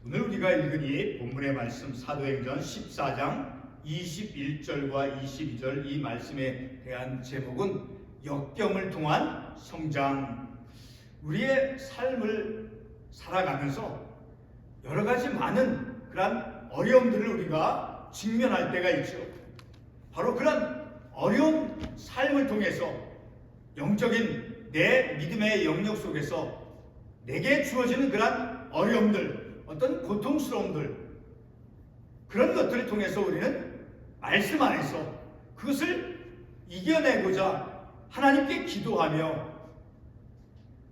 오늘 우리가 읽은 이 본문의 말씀 사도행전 14장 21절과 22절 이 말씀에 대한 제목은 역경을 통한 성장. 우리의 삶을 살아가면서 여러 가지 많은 그런 어려움들을 우리가 직면할 때가 있죠. 바로 그런 어려운 삶을 통해서 영적인 내 믿음의 영역 속에서 내게 주어지는 그런 어려움들, 어떤 고통스러움들, 그런 것들을 통해서 우리는 말씀 안에서 그것을 이겨내고자 하나님께 기도하며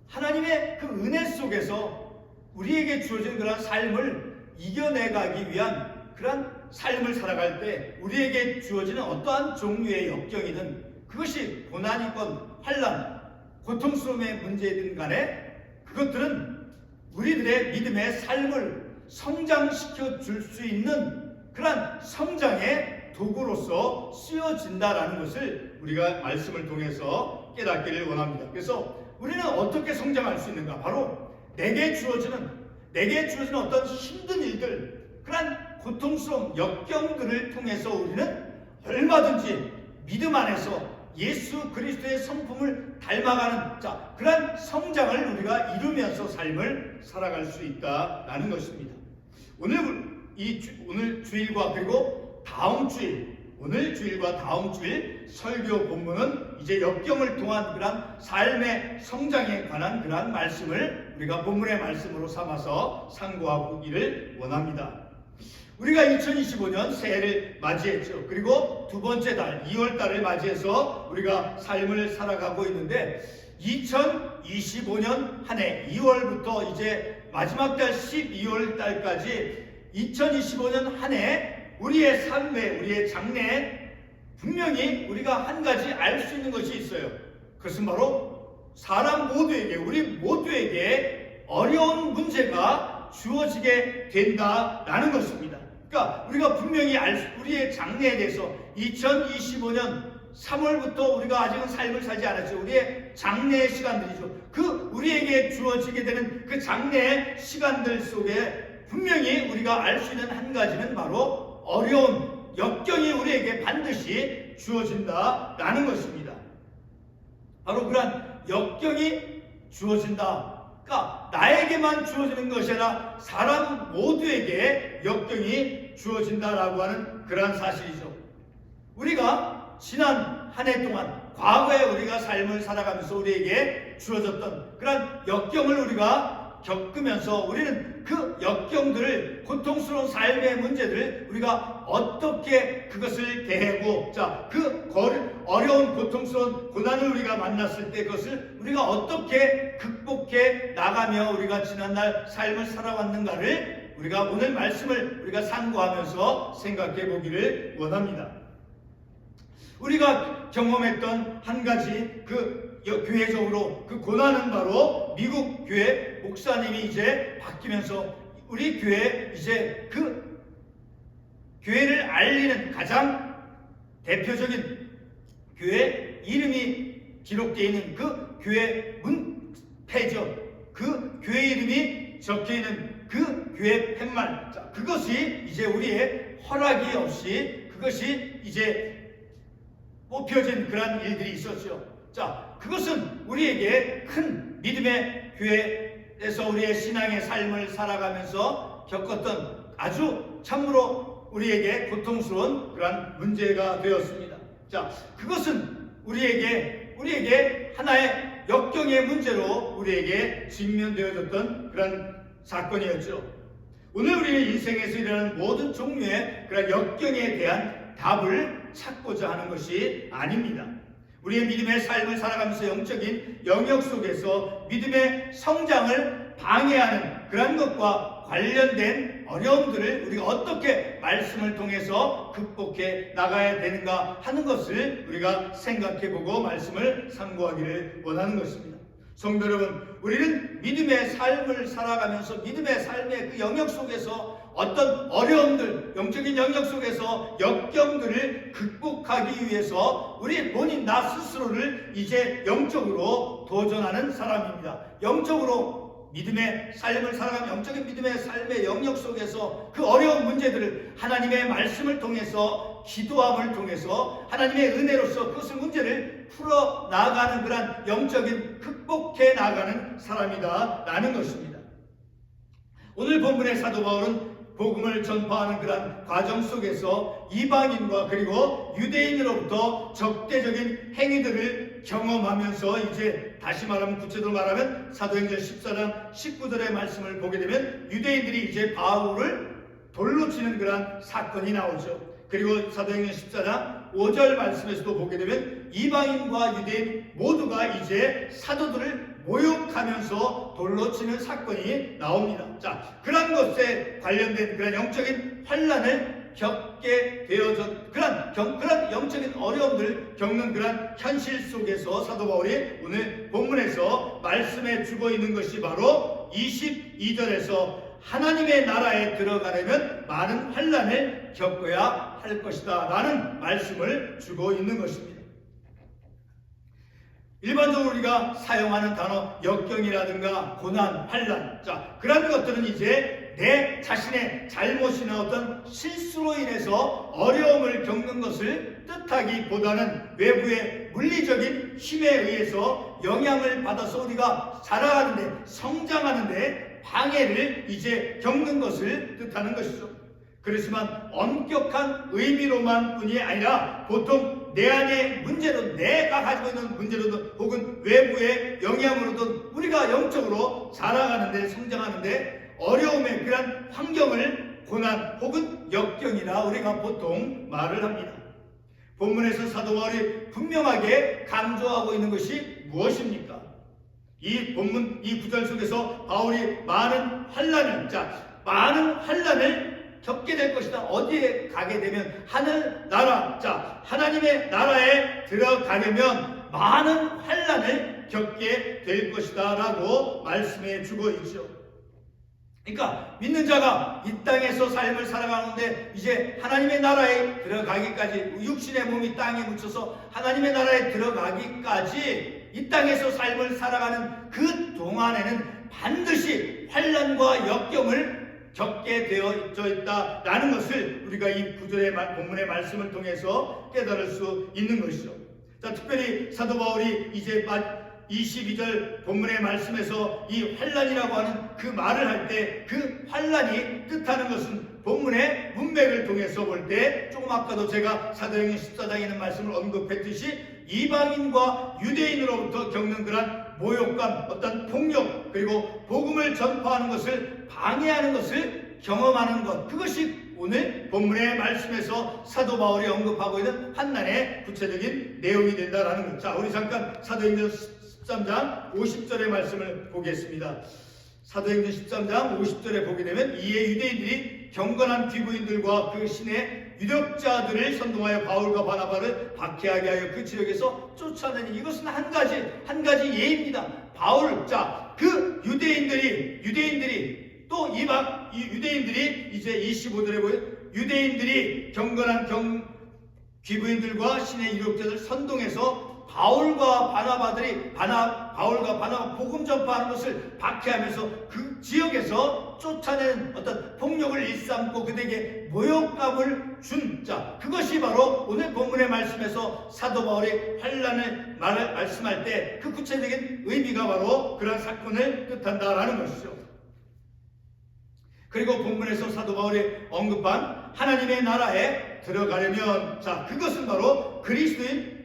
하나님의 그 은혜 속에서 우리에게 주어진 그런 삶을 이겨내가기 위한 그런 삶을 살아갈 때 우리에게 주어지는 어떠한 종류의 역경이든 그것이 고난이건 환난, 고통스러움의 문제이든 간에 그것들은 우리들의 믿음의 삶을 성장시켜 줄 수 있는 그런 성장의 도구로서 쓰여진다라는 것을 우리가 말씀을 통해서 깨닫기를 원합니다. 그래서 우리는 어떻게 성장할 수 있는가? 바로 내게 주어지는 어떤 힘든 일들, 그런 고통스러운 역경들을 통해서 우리는 얼마든지 믿음 안에서 예수 그리스도의 성품을 닮아가는 그런 성장을 우리가 이루면서 삶을 살아갈 수 있다라는 것입니다. 오늘 주일과 그리고 다음 주일, 오늘 주일과 다음 주일 설교 본문은 이제 역경을 통한 그런 삶의 성장에 관한 그런 말씀을 우리가 본문의 말씀으로 삼아서 상고하기를 원합니다. 우리가 2025년 새해를 맞이했죠. 그리고 두 번째 달 2월 달을 맞이해서 우리가 삶을 살아가고 있는데 2025년 한 해 2월부터 이제 마지막 달 12월 달까지 2025년 한 해 우리의 삶에, 우리의 장래에 분명히 우리가 한 가지 알 수 있는 것이 있어요. 그것은 바로 사람 모두에게, 우리 모두에게 어려운 문제가 주어지게 된다라는 것입니다. 그러니까 우리가 분명히 우리의 장래에 대해서 2025년 3월부터 우리가 아직은 삶을 살지 않았죠. 우리의 장래의 시간들이죠. 그 우리에게 주어지게 되는 그 장래의 시간들 속에 분명히 우리가 알 수 있는 한 가지는 바로 어려운 역경이 우리에게 반드시 주어진다라는 것입니다. 바로 그런 역경이 주어진다. 그러니까 나에게만 주어지는 것이 아니라 사람 모두에게 역경이 주어진다라고 하는 그러한 사실이죠. 우리가 지난 한 해 동안 과거에 우리가 삶을 살아가면서 우리에게 주어졌던 그런 역경을 우리가 겪으면서 우리는 그 역경들을, 고통스러운 삶의 문제들을 우리가 어떻게 그것을 대하고 그 어려운 고통스러운 고난을 우리가 만났을 때 그것을 우리가 어떻게 극복해 나가며 우리가 지난날 삶을 살아왔는가를 우리가 오늘 말씀을 우리가 상고하면서 생각해 보기를 원합니다. 우리가 경험했던 한 가지 그 교회적으로 그 고난은 바로 미국 교회 목사님이 이제 바뀌면서 우리 교회 이제 그 교회를 알리는 가장 대표적인 교회 이름이 기록되어 있는 그 교회 문패죠. 그 교회 이름이 적혀 있는 그 교회 팻말, 그것이 이제 우리의 허락이 없이 그것이 이제 뽑혀진 그런 일들이 있었죠. 그것은 우리에게 큰 믿음의 교회에서 우리의 신앙의 삶을 살아가면서 겪었던 아주 참으로 우리에게 고통스러운 그런 문제가 되었습니다. 그것은 우리에게 하나의 역경의 문제로 우리에게 직면되어졌던 그런 사건이었죠. 오늘 우리의 인생에서 일어나는 모든 종류의 그런 역경에 대한 답을 찾고자 하는 것이 아닙니다. 우리의 믿음의 삶을 살아가면서 영적인 영역 속에서 믿음의 성장을 방해하는 그런 것과 관련된 어려움들을 우리가 어떻게 말씀을 통해서 극복해 나가야 되는가 하는 것을 우리가 생각해보고 말씀을 상고하기를 원하는 것입니다. 성도 여러분, 우리는 믿음의 삶을 살아가면서 믿음의 삶의 그 영역 속에서 어떤 어려움들, 영적인 영역 속에서 역경들을 극복하기 위해서 우리 본인 나 스스로를 이제 영적으로 도전하는 사람입니다. 영적으로 믿음의 삶을 살아가며 영적인 믿음의 삶의 영역 속에서 그 어려운 문제들을 하나님의 말씀을 통해서 기도함을 통해서 하나님의 은혜로서 그것을 문제를 풀어나가는 그런 영적인 극복해 나가는 사람이다 라는 것입니다. 오늘 본문의 사도 바울은 복음을 전파하는 그런 과정 속에서 이방인과 그리고 유대인으로부터 적대적인 행위들을 경험하면서 이제 다시 말하면 구체적으로 말하면 사도행전 14장 19절의 말씀을 보게 되면 유대인들이 이제 바울을 돌로 치는 그런 사건이 나오죠. 그리고 사도행전 14장 5절 말씀에서도 보게 되면 이방인과 유대인 모두가 이제 사도들을 모욕하면서 돌로 치는 사건이 나옵니다. 자, 그런 것에 관련된 그런 영적인 환란을 겪게 되어져 그런 영적인 어려움들을 겪는 그런 현실 속에서 사도 바울이 오늘 본문에서 말씀해 주고 있는 것이 바로 22절에서 하나님의 나라에 들어가려면 많은 환란을 겪어야 할 것이다 라는 말씀을 주고 있는 것입니다. 일반적으로 우리가 사용하는 단어 역경이라든가 고난, 환란, 자, 그런 것들은 이제 내 자신의 잘못이나 어떤 실수로 인해서 어려움을 겪는 것을 뜻하기보다는 외부의 물리적인 힘에 의해서 영향을 받아서 우리가 자라가는데, 성장하는데 방해를 이제 겪는 것을 뜻하는 것이죠. 그렇지만 엄격한 의미로만 뿐이 아니라 보통 내 안의 문제로, 내가 가지고 있는 문제로든 혹은 외부의 영향으로든 우리가 영적으로 자라가는데, 성장하는데 어려움의 그런 환경을 고난 혹은 역경이라 우리가 보통 말을 합니다. 본문에서 사도 바울이 분명하게 강조하고 있는 것이 무엇입니까? 이 본문 이 구절 속에서 바울이 많은 환란을 겪게 될 것이다. 어디에 가게 되면 하늘나라, 자, 하나님의 나라에 들어가려면 많은 환란을 겪게 될 것이다 라고 말씀해 주고 있죠. 그러니까 믿는 자가 이 땅에서 삶을 살아가는데 이제 하나님의 나라에 들어가기까지, 육신의 몸이 땅에 묻혀서 하나님의 나라에 들어가기까지 이 땅에서 삶을 살아가는 그 동안에는 반드시 환란과 역경을 겪게 되어져 있다라는 것을 우리가 이 구절의 본문의 말씀을 통해서 깨달을 수 있는 것이죠. 자, 특별히 사도 바울이 이제 22절 본문의 말씀에서 이 환란이라고 하는 그 말을 할 때 그 환란이 뜻하는 것은 본문의 문맥을 통해서 볼 때 조금 아까도 제가 사도행전 14장에 있는 말씀을 언급했듯이 이방인과 유대인으로부터 겪는 그런 모욕감, 어떤 폭력, 그리고 복음을 전파하는 것을 방해하는 것을 경험하는 것, 그것이 오늘 본문의 말씀에서 사도 바울이 언급하고 있는 환난의 구체적인 내용이 된다라는 것. 자, 우리 잠깐 사도행전 13장 50절의 말씀을 보겠습니다. 사도행전 13장 50절에 보게 되면 이에 유대인들이 경건한 귀부인들과 그 신의 유력자들을 선동하여 바울과 바나바를 박해하게 하여 그 지역에서 쫓아내니, 이것은 한 가지 예입니다. 바울, 자, 그 유대인들이 또 이 유대인들이 이제 25절에 보면 유대인들이 경건한 귀부인들과 신의 유력자들 선동해서 바울과 바나바 복음 전파하는 것을 박해하면서 그 지역에서 쫓아내는 어떤 폭력을 일삼고 그들에게 모욕감을 준, 자, 그것이 바로 오늘 본문의 말씀에서 사도 바울이 환란을 말씀할 때 그 구체적인 의미가 바로 그런 사건을 뜻한다라는 것이죠. 그리고 본문에서 사도 바울이 언급한 하나님의 나라에 들어가려면, 자, 그것은 바로 그리스도인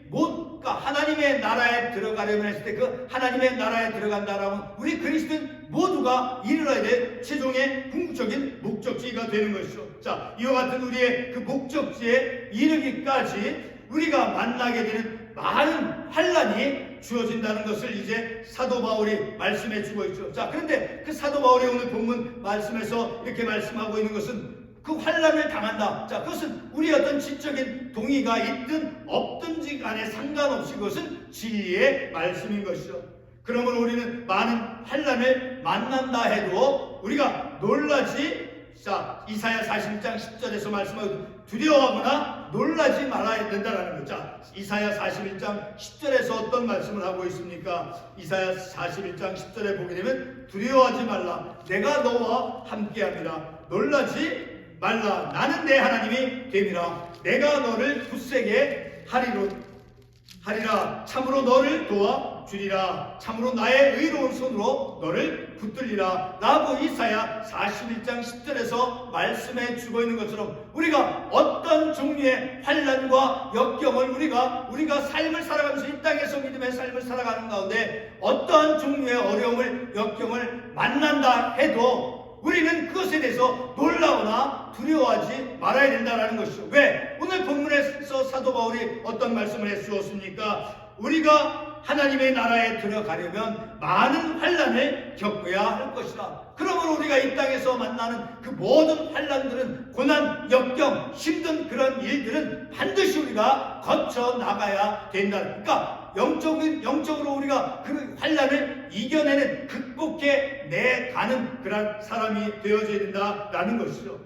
그러니까 하나님의 나라에 들어가려면 했을 때 그 하나님의 나라에 들어간다라면 우리 그리스도인 모두가 이르러야 될 최종의 궁극적인 목적지가 되는 것이죠. 자, 이와 같은 우리의 그 목적지에 이르기까지 우리가 만나게 되는 많은 환란이 주어진다는 것을 이제 사도 바울이 말씀해 주고 있죠. 자, 그런데 그 사도 바울이 오늘 본문 말씀에서 이렇게 말씀하고 있는 것은 그 환란을 당한다. 자, 그것은 우리의 어떤 지적인 동의가 있든 없든지 간에 상관없이 그것은 진리의 말씀인 것이죠. 그러므로 우리는 많은 환란을 만난다 해도 우리가 놀라지 자, 이사야 41장 10절에서 말씀하고 두려워하거나 놀라지 말아야 된다라는 거죠. 자, 이사야 41장 10절에서 어떤 말씀을 하고 있습니까? 이사야 41장 10절에 보게 되면 두려워하지 말라. 내가 너와 함께함이라. 놀라지 말라. 나는 내 하나님이 됨이라. 내가 너를 굳세게 하리라. 참으로 너를 도와주리라. 참으로 나의 의로운 손으로 너를 붙들리라. 라고 이사야 41장 10절에서 말씀해 주고 있는 것처럼 우리가 어떤 종류의 환난과 역경을 우리가 삶을 살아가면서 이 땅에서 믿음의 삶을 살아가는 가운데 어떤 종류의 어려움을 역경을 만난다 해도 우리는 그것에 대해서 놀라거나 두려워하지 말아야 된다는 것이죠. 왜? 오늘 본문에서 사도 바울이 어떤 말씀을 해주었습니까? 우리가 하나님의 나라에 들어가려면 많은 환난을 겪어야 할 것이다. 그러므로 우리가 이 땅에서 만나는 그 모든 환난들은 고난, 역경, 힘든 그런 일들은 반드시 우리가 거쳐 나가야 된다. 그러니까 영적으로 우리가 그 환난을 이겨내는 극복해 내가는 그런 사람이 되어져야 된다라는 것이죠.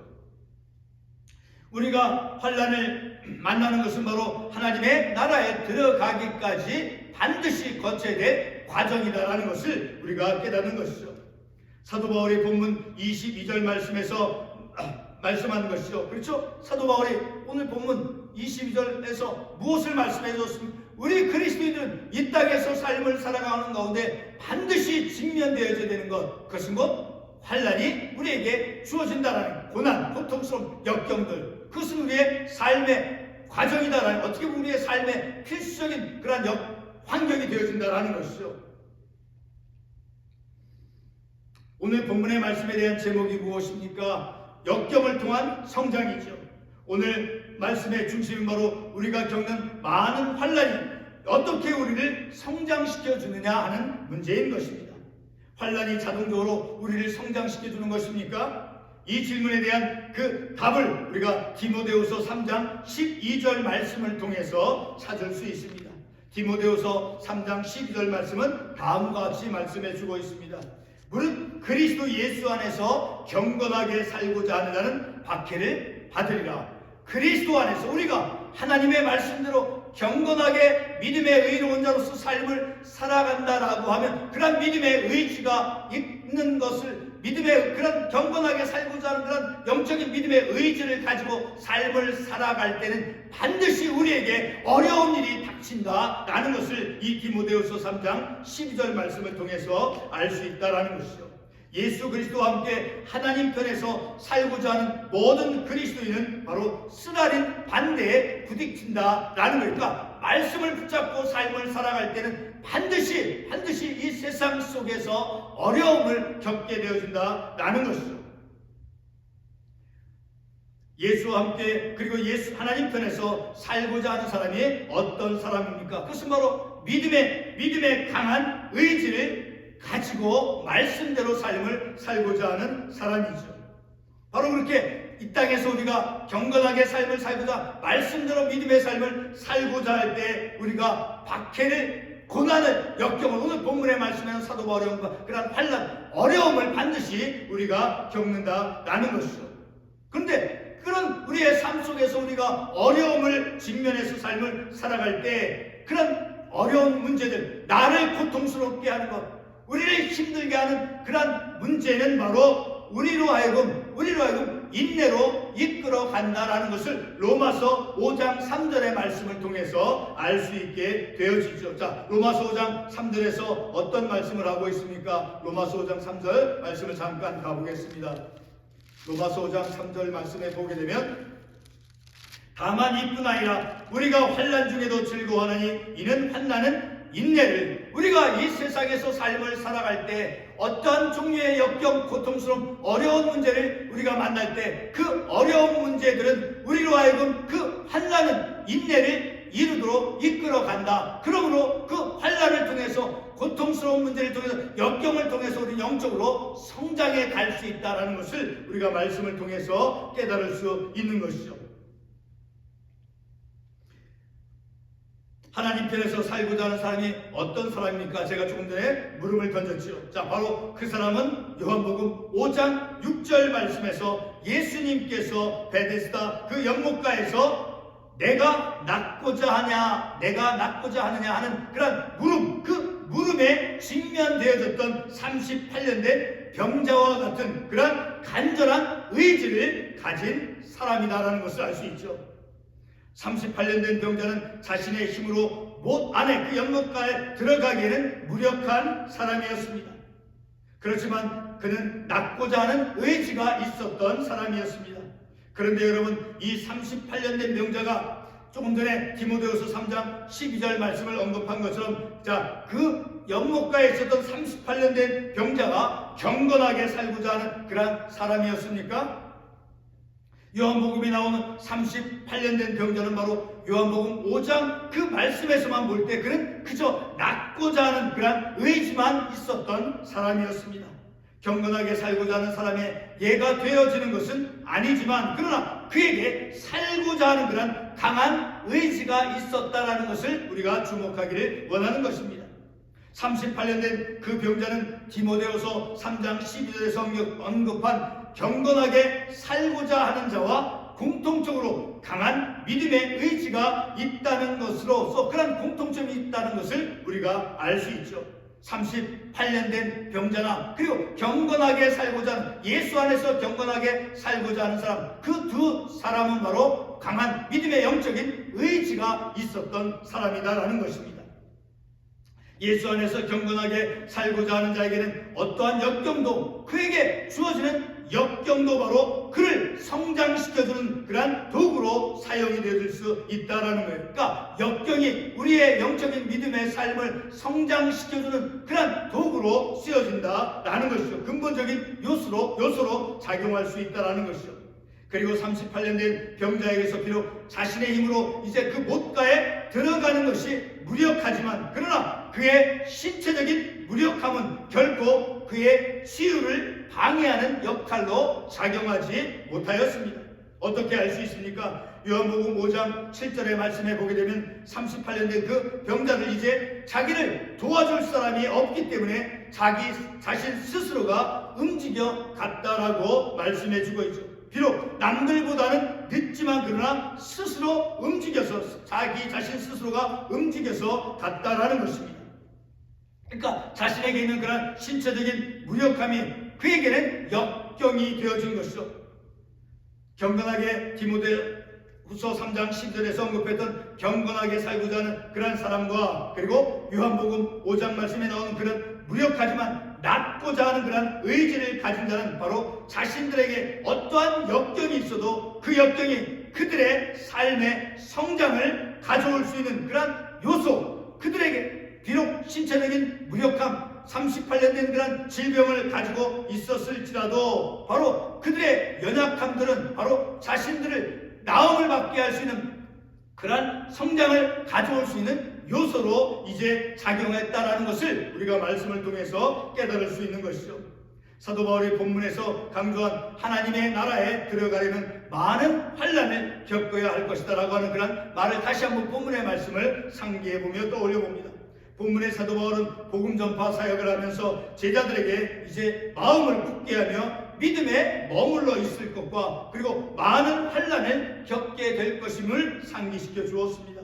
우리가 환난을 만나는 것은 바로 하나님의 나라에 들어가기까지 반드시 거쳐야 될 과정이다라는 것을 우리가 깨닫는 것이죠. 사도 바울이 본문 22절 말씀에서 말씀하는 것이죠. 그렇죠? 사도 바울이 오늘 본문 22절에서 무엇을 말씀해 줬습니까? 우리 그리스도인들은 이 땅에서 삶을 살아가는 가운데 반드시 직면되어야 되는 것, 그것은 곧 환난이 우리에게 주어진다라는 고난, 고통스러운 역경들, 그것은 우리의 삶의 과정이다라는, 어떻게 보면 우리의 삶의 필수적인 그러한 환경이 되어진다라는 것이죠. 오늘 본문의 말씀에 대한 제목이 무엇입니까? 역경을 통한 성장이죠. 오늘 말씀의 중심은 바로 우리가 겪는 많은 환난이 어떻게 우리를 성장시켜 주느냐 하는 문제인 것입니다. 환난이 자동적으로 우리를 성장시켜 주는 것입니까? 이 질문에 대한 그 답을 우리가 디모데후서 3장 12절 말씀을 통해서 찾을 수 있습니다. 디모데후서 3장 12절 말씀은 다음과 같이 말씀해 주고 있습니다. 무릇 그리스도 예수 안에서 경건하게 살고자 하는 자는 박해를 받으리라. 그리스도 안에서 우리가 하나님의 말씀대로 경건하게 믿음의 의로운 자로서 삶을 살아간다라고 하면 그런 믿음의 의지가 있는 것을, 믿음의 그런 경건하게 살고자 하는 그런 영적인 믿음의 의지를 가지고 삶을 살아갈 때는 반드시 우리에게 어려운 일이 닥친다라는 것을 이 디모데후서 3장 12절 말씀을 통해서 알 수 있다라는 것이죠. 예수 그리스도와 함께 하나님 편에서 살고자 하는 모든 그리스도인은 바로 쓰라린 반대에 부딪힌다라는 거예요. 그러니까 말씀을 붙잡고 삶을 살아갈 때는 반드시 이 세상 속에서 어려움을 겪게 되어진다라는 것이죠. 예수와 함께, 그리고 하나님 편에서 살고자 하는 사람이 어떤 사람입니까? 그것은 바로 믿음의 강한 의지를 가지고 말씀대로 삶을 살고자 하는 사람이죠. 바로 그렇게 이 땅에서 우리가 경건하게 삶을 살고자, 말씀대로 믿음의 삶을 살고자 할 때 우리가 박해를, 고난을, 역경을, 오늘 본문의 말씀에는 사도 바울의 그런 환난, 어려움을 반드시 우리가 겪는다라는 것이죠. 그런데 그런 우리의 삶 속에서 우리가 어려움을 직면해서 삶을 살아갈 때 그런 어려운 문제들, 나를 고통스럽게 하는 것, 우리를 힘들게 하는 그런 문제는 바로 우리로 하여금 인내로 이끌어 간다라는 것을 로마서 5장 3절의 말씀을 통해서 알 수 있게 되어지죠. 자, 로마서 5장 3절에서 어떤 말씀을 하고 있습니까? 로마서 5장 3절 말씀을 잠깐 가보겠습니다. 로마서 5장 3절 말씀에 보게 되면, 다만 이뿐 아니라 우리가 환난 중에도 즐거워하나니 이는 환난은 인내를, 우리가 이 세상에서 삶을 살아갈 때 어떤 종류의 역경, 고통스러운 어려운 문제를 우리가 만날 때 그 어려운 문제들은 우리로 하여금 그 환난은 인내를 이루도록 이끌어 간다. 그러므로 그 환난을 통해서, 고통스러운 문제를 통해서, 역경을 통해서 우리 영적으로 성장해 갈 수 있다는 것을 우리가 말씀을 통해서 깨달을 수 있는 것이죠. 하나님 편에서 살고자 하는 사람이 어떤 사람입니까? 제가 조금 전에 물음을 던졌지요. 자, 바로 그 사람은 요한복음 5장 6절 말씀에서 예수님께서 베데스다 그 연못가에서 내가 낫고자 하느냐 하는 그런 물음, 그 물음에 직면되어졌던 38년 된 병자와 같은 그런 간절한 의지를 가진 사람이다라는 것을 알 수 있죠. 38년 된 병자는 자신의 힘으로 못 안에 그 연못가에 들어가기에는 무력한 사람이었습니다. 그렇지만 그는 낫고자 하는 의지가 있었던 사람이었습니다. 그런데 여러분, 이 38년 된 병자가 조금 전에 디모데후서 3장 12절 말씀을 언급한 것처럼, 자, 그 연못가에 있었던 38년 된 병자가 경건하게 살고자 하는 그런 사람이었습니까? 요한복음에 나오는 38년 된 병자는 바로 요한복음 5장 그 말씀에서만 볼 때 그는 그저 낫고자 하는 그런 의지만 있었던 사람이었습니다. 경건하게 살고자 하는 사람의 예가 되어지는 것은 아니지만, 그러나 그에게 살고자 하는 그런 강한 의지가 있었다라는 것을 우리가 주목하기를 원하는 것입니다. 38년 된 그 병자는 디모데후서 3장 12절에서 언급한 경건하게 살고자 하는 자와 공통적으로 강한 믿음의 의지가 있다는 것으로서 그런 공통점이 있다는 것을 우리가 알 수 있죠. 38년 된 병자나 그리고 경건하게 살고자 하는, 예수 안에서 경건하게 살고자 하는 사람, 그 두 사람은 바로 강한 믿음의 영적인 의지가 있었던 사람이다라는 것입니다. 예수 안에서 경건하게 살고자 하는 자에게는 어떠한 역경도, 그에게 주어지는 역경도 바로 그를 성장시켜주는 그러한 도구로 사용이 되어질 수 있다는 거예요. 그러니까 역경이 우리의 영적인 믿음의 삶을 성장시켜주는 그러한 도구로 쓰여진다라는 것이죠. 근본적인 요소로 작용할 수 있다는 것이죠. 그리고 38년 된 병자에게서 비록 자신의 힘으로 이제 그 못가에 들어가는 것이 무력하지만, 그러나 그의 신체적인 무력함은 결코 그의 치유를 방해하는 역할로 작용하지 못하였습니다. 어떻게 알 수 있습니까? 요한복음 5장 7절의 말씀에 보게 되면 38년 된 그 병자를 이제 자기를 도와줄 사람이 없기 때문에 자기 자신 스스로가 움직여 갔다라고 말씀해 주고 있죠. 비록 남들보다는 늦지만 그러나 스스로 움직여서, 자기 자신 스스로가 움직여서 갔다라는 것입니다. 그러니까 자신에게 있는 그런 신체적인 무력함이 그에게는 역경이 되어진 것이죠. 경건하게 디모데후서 3장 10절에서 언급했던 경건하게 살고자 하는 그런 사람과, 그리고 요한복음 5장 말씀에 나오는 그런 무력하지만 낫고자 하는 그런 의지를 가진 자는 바로 자신들에게 어떠한 역경이 있어도 그 역경이 그들의 삶의 성장을 가져올 수 있는 그런 요소, 그들에게 비록 신체적인 무력함, 38년 된 그런 질병을 가지고 있었을지라도 바로 그들의 연약함들은 바로 자신들을 나음을 받게 할 수 있는 그런 성장을 가져올 수 있는 요소로 이제 작용했다라는 것을 우리가 말씀을 통해서 깨달을 수 있는 것이죠. 사도 바울이 본문에서 강조한 하나님의 나라에 들어가려면 많은 환난을 겪어야 할 것이다 라고 하는 그런 말을 다시 한번 본문의 말씀을 상기해보며 떠올려봅니다. 본문의 사도 바울은 복음 전파 사역을 하면서 제자들에게 이제 마음을 굳게 하며 믿음에 머물러 있을 것과 그리고 많은 환난을 겪게 될 것임을 상기시켜 주었습니다.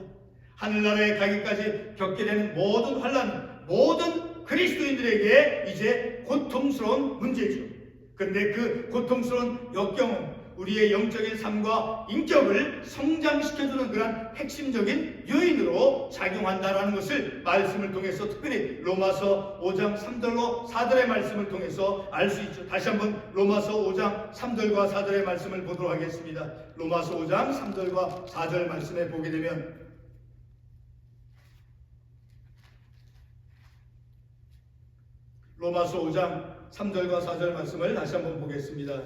하늘나라에 가기까지 겪게 되는 모든 환난은 모든 그리스도인들에게 이제 고통스러운 문제죠. 그런데 그 고통스러운 역경은 우리의 영적인 삶과 인격을 성장시켜주는 그런 핵심적인 요인으로 작용한다는 것을 말씀을 통해서, 특별히 로마서 5장 3절로 4절의 말씀을 통해서 알 수 있죠. 다시 한번 로마서 5장 3절과 4절의 말씀을 보도록 하겠습니다. 로마서 5장 3절과 4절 말씀에 보게 되면, 로마서 5장 3절과 4절 말씀을 다시 한번 보겠습니다.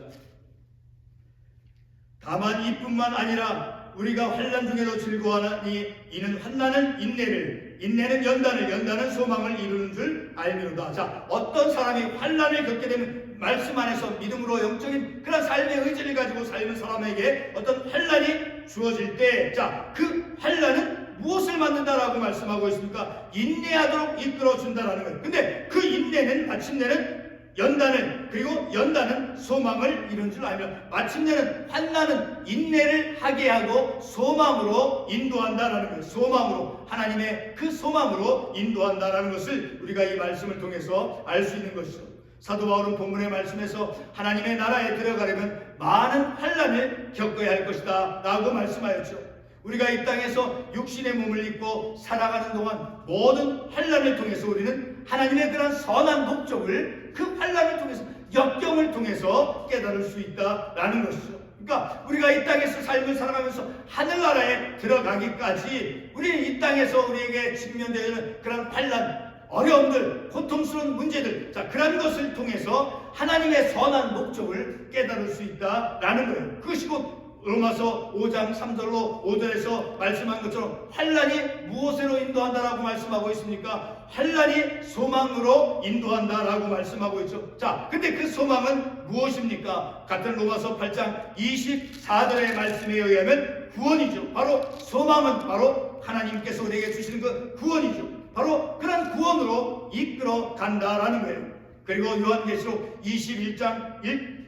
다만 이뿐만 아니라 우리가 환난 중에도 즐거워하니 이는 환난은 인내를, 인내는 연단을, 연단은 소망을 이루는 줄 알미로다. 자, 어떤 사람이 환난을 겪게 되면 말씀 안에서 믿음으로 영적인 그런 삶의 의지를 가지고 살는 사람에게 어떤 환난이 주어질 때, 자, 그 환난은 무엇을 만든다라고 말씀하고 있습니까? 인내하도록 이끌어준다라는 거예요. 근데 그 인내는 마침내는 연단을, 그리고 연단은 소망을 이룬 줄 알면 마침내는 환난은 인내를 하게 하고 소망으로 인도한다라는 거예요. 소망으로, 하나님의 그 소망으로 인도한다라는 것을 우리가 이 말씀을 통해서 알 수 있는 것이죠. 사도 바울은 본문의 말씀에서 하나님의 나라에 들어가려면 많은 환난을 겪어야 할 것이다 라고 말씀하였죠. 우리가 이 땅에서 육신의 몸을 입고 살아가는 동안 모든 환난을 통해서 우리는 하나님의 그런 선한 목적을 그 환난을 통해서, 역경을 통해서 깨달을 수 있다라는 것이죠. 그러니까 우리가 이 땅에서 삶을 살아가면서 하늘나라에 들어가기까지 우리는 이 땅에서 우리에게 직면되는 그런 환난, 어려움들, 고통스러운 문제들, 자, 그런 것을 통해서 하나님의 선한 목적을 깨달을 수 있다라는 거예요. 그것이 곧 로마서 5장 3절로 5절에서 말씀한 것처럼 환난이 무엇으로 인도한다라고 말씀하고 있습니까? 환난이 소망으로 인도한다라고 말씀하고 있죠. 자, 근데 그 소망은 무엇입니까? 같은 로마서 8장 24절의 말씀에 의하면 구원이죠. 바로 소망은 바로 하나님께서 우리에게 주시는 그 구원이죠. 바로 그런 구원으로 이끌어 간다라는 거예요. 그리고 요한계시록 21장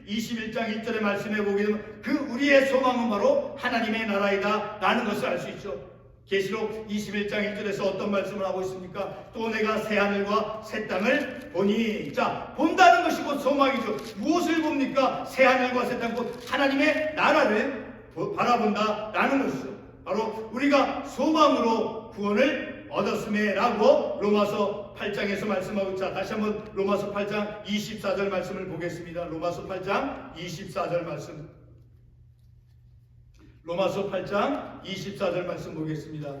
1절의 말씀에 보게 되면 그 우리의 소망은 바로 하나님의 나라이다 라는 것을 알 수 있죠. 계시록 21장 1절에서 어떤 말씀을 하고 있습니까? 또 내가 새하늘과 새 땅을 보니, 자, 본다는 것이 곧 소망이죠. 무엇을 봅니까? 새하늘과 새 땅, 곧 하나님의 나라를 바라본다 라는 것이죠. 바로 우리가 소망으로 구원을 얻었음에 라고 로마서 8장에서 말씀하고, 자, 다시 한번 로마서 8장 24절 말씀을 보겠습니다. 로마서 8장 24절 말씀, 로마서 8장 24절 말씀 보겠습니다.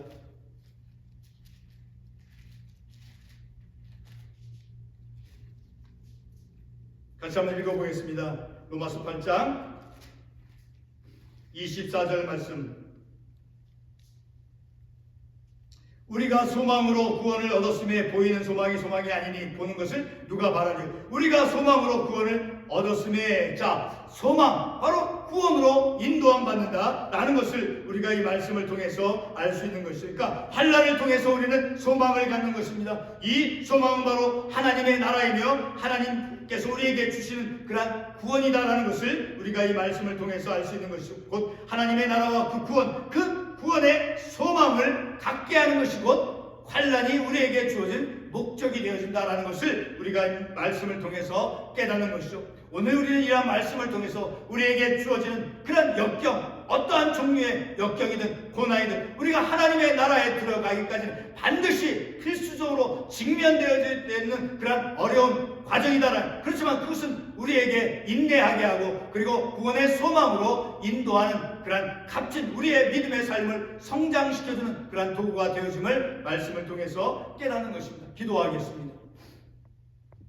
같이 한번 읽어보겠습니다. 로마서 8장 24절 말씀, 우리가 소망으로 구원을 얻었음에 보이는 소망이 소망이 아니니 보는 것을 누가 바라리요. 우리가 소망으로 구원을 얻었음에, 자, 소망, 바로 구원으로 인도함 받는다 라는 것을 우리가 이 말씀을 통해서 알 수 있는 것이죠. 그러니까 환난을 통해서 우리는 소망을 갖는 것입니다. 이 소망은 바로 하나님의 나라이며 하나님께서 우리에게 주시는 그러한 구원이다라는 것을 우리가 이 말씀을 통해서 알 수 있는 것이죠. 곧 하나님의 나라와 그 구원, 그 구원의 소망을 갖게 하는 것이 곧 환난이 우리에게 주어진 목적이 되어진다라는 것을 우리가 이 말씀을 통해서 깨닫는 것이죠. 오늘 우리는 이러한 말씀을 통해서 우리에게 주어지는 그런 역경, 어떠한 종류의 역경이든 고난이든 우리가 하나님의 나라에 들어가기까지는 반드시 필수적으로 직면되어야 되는 그런 어려운 과정이다라는, 그렇지만 그것은 우리에게 인내하게 하고 그리고 구원의 소망으로 인도하는 그런 값진 우리의 믿음의 삶을 성장시켜주는 그런 도구가 되어짐을 말씀을 통해서 깨닫는 것입니다. 기도하겠습니다.